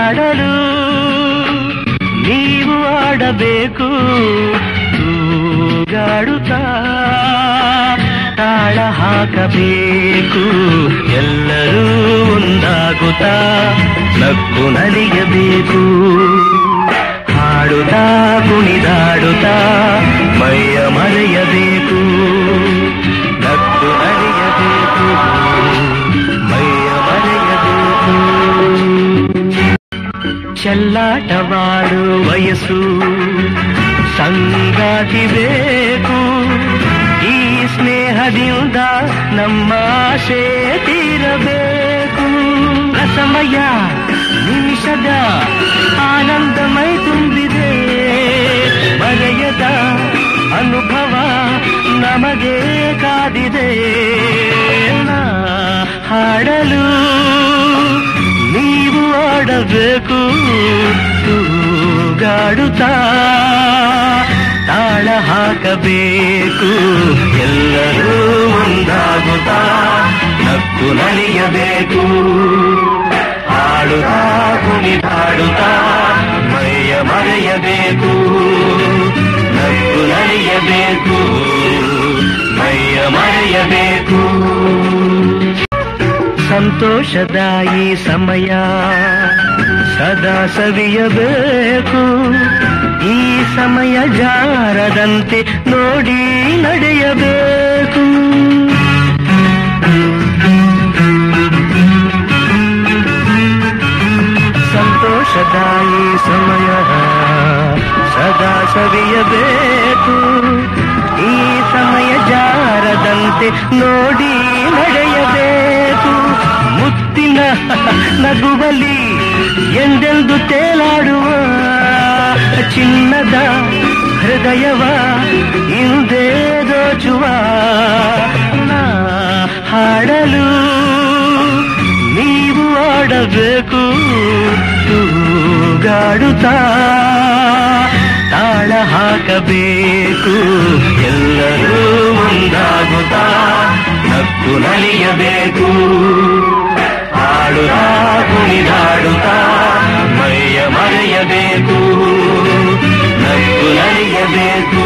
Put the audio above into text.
ಹಾಡಲು ನೀವು ಆಡಬೇಕು ತೂಗಾಡುತ್ತಾ ತಾಳ ಹಾಕಬೇಕು ಎಲ್ಲರೂ ಒಂದಾಗುತ್ತಾ ನಕ್ಕು ನಲಿಯಬೇಕು ಹಾಡುತ್ತಾ ಕುಣಿದಾಡುತ್ತಾ ಮೈಯ ಮರೆಯಬೇಕು ನಕ್ಕು ನಲಿಯಬೇಕು ಮೈಯ ಮರೆಯಬೇಕು ಚೆಲ್ಲಾಟವಾಡು ವಯಸ್ಸು ಸಂಗಾತಿ ಬೇಕು ಈ ಸ್ನೇಹದಿಂದ ನಮ್ಮ ಆಶೆ ತೀರಬೇಕು ರಸಮಯ ನಿಮಿಷದ ಆನಂದಮೈ ತುಂಬಿದೆ ಮರೆಯದ ಅನುಭವ ನಮಗೆ ಕಾದಿದೆ ಹಾಡಲು ನೀವು ಆಡಬೇಕು ತೂಗಾಡುತ್ತಾ ತಾಳ ಹಾಕಬೇಕು ಎಲ್ಲರೂ ಒಂದಾಗುತ್ತಾ ನಕ್ಕು ನಲಿಯಬೇಕು ಹಾಡುತ್ತಾ ಕುಣಿದಾಡುತ್ತಾ ಮೈಯ ಮರೆಯಬೇಕು ನಕ್ಕು ನಲಿಯಬೇಕು ಮೈಯ ಮರೆಯಬೇಕು ಸಂತೋಷದ ಈ ಸಮಯ ಸದಾ ಸವಿಯಬೇಕು ಈ ಸಮಯ ಜಾರದಂತೆ ನೋಡಿ ನಡೆಯಬೇಕು ಸಂತೋಷದ ಈ ಸಮಯ ಸದಾ ಸವಿಯಬೇಕು ಈ ಸಮಯ ಜಾರದಂತೆ ನೋಡಿ ನಡೆಯಬೇಕು ಮುತ್ತಿನ ನಗುವಲಿ ಎಂದೆಂದು ತೇಲಾಡುವ ಚಿನ್ನದ ಹೃದಯವ ಹಿಂದೆ ದೋಚುವ ಹಾಡಲು ನೀವು ಆಡಬೇಕು ತೂಗಾಡುತ್ತಾ ತಾಳ ಹಾಕಬೇಕು ಎಲ್ಲರೂ ಒಂದಾಗುತ್ತಾ ನಕ್ಕು ನಲಿಯಬೇಕು ಹಾಡುತ್ತಾ ಕುಣಿದಾಡುತ್ತಾ ಮೈಯ ಮರೆಯಬೇಕು ನಕ್ಕು ನಲಿಯಬೇಕು